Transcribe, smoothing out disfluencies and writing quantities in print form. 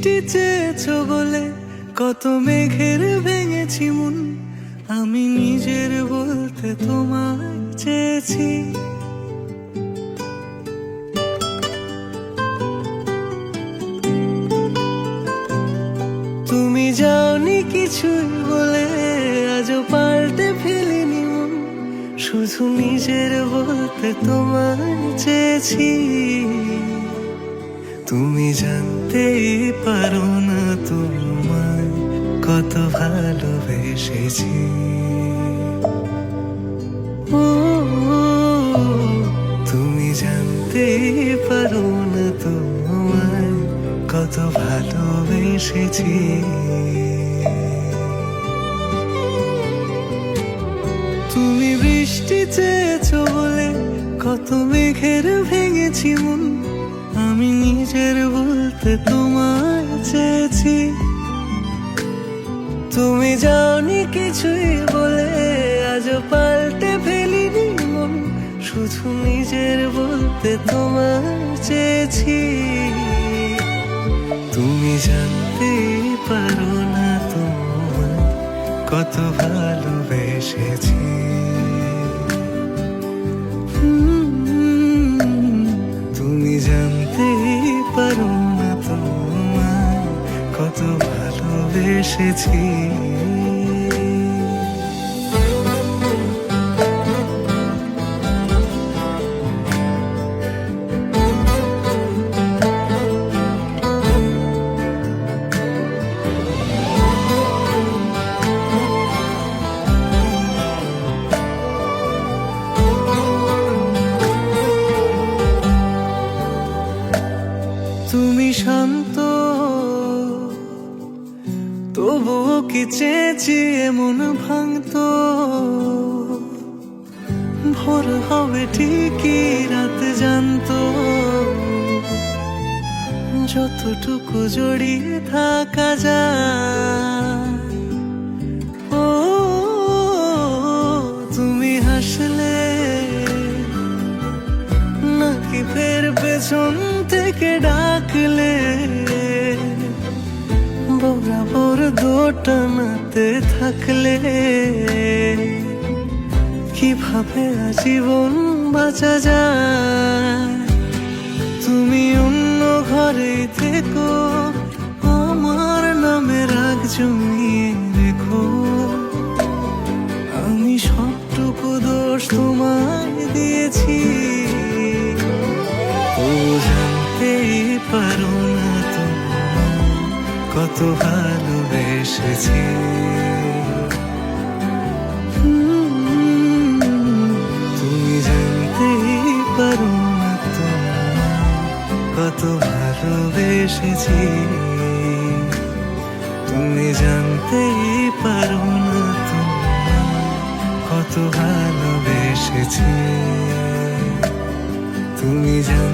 বৃষ্টি চেয়েছো বলে কত মেঘের ভেঙেছি মন, আমি নিজের বলতে তোমায় চেয়েছি। তুমি যাওনি কিছুই বলে আজও পাল্টে ফেলিনি মন, শুধু নিজের বলতে তোমায় চেয়েছি। তুমি জানতেই পারো না তোমায় কত ভালোবেসেছি। ও তুমি জানতেই পারো না তোমায় কত ভালোবেসেছি। তুমি বৃষ্টি চেয়েছো বলে কত মেঘের ভেঙেছি মন, আমি নিজের বলতে তোমায় চেয়েছি। তুমি যাওনি কিছুই বলে আজও পাল্টে ফেলিনি মন, শুধু নিজের বলতে তোমায় চেয়েছি। তুমি জানতে পারো না তোমায় কত ভালোবেসেছি। তুমি জানতে পারো না তোমায় কত ভালোবেসেছি। তুমি শান্ত তবুও কি চেয়েছি এমন ভাঙতো, ভোর হবে ঠিকই রাত জানতো, যতটুকু জড়িয়ে থাকা যায়। ও তুমি হাসলে নাকি ফের পেছন থেকে ডাকলে, বরাবর দোটানাতে থাকলে কিভাবে আজীবন বাঁচা যায়। তুমি অন্য ঘরে থেকো, আমার নামে রাগ জমিয়ে রেখো, আমি সবটুকু দোষ তোমায় দিয়েছি। ও জানতেই পারো না তোমায় কত ভালোবেসেছি। তুমি জানতেই পারো না তোমায় কত ভালোবেসেছি। তুমি জানতেই পারো না তোমায় কত ভালোবেসেছি। তুমি জান